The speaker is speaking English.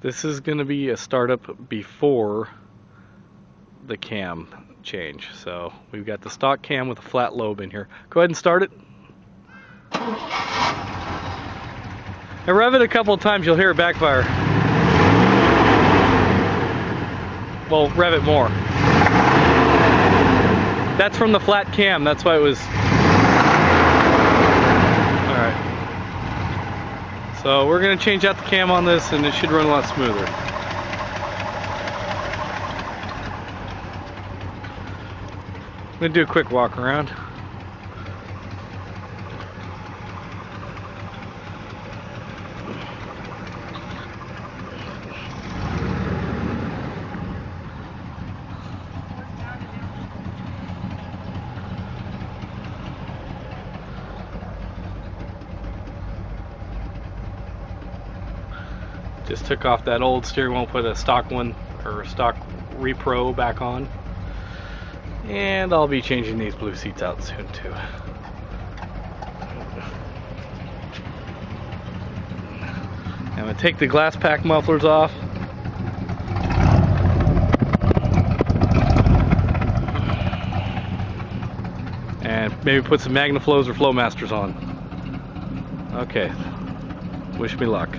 This is going to be a startup before the cam change. So we've got the stock cam with a flat lobe in here. Go ahead and start it. And rev it a couple of times, you'll hear it backfire. Well, rev it more. That's from the flat cam, that's why it was... Alright. So we're going to change out the cam on this and it should run a lot smoother. I'm going to do a quick walk around. Just took off that old steering wheel, put a stock one or a stock repro back on. And I'll be changing these blue seats out soon too. I'm going to take the glass pack mufflers off. And maybe put some MagnaFlows or Flowmasters on. Okay. Wish me luck.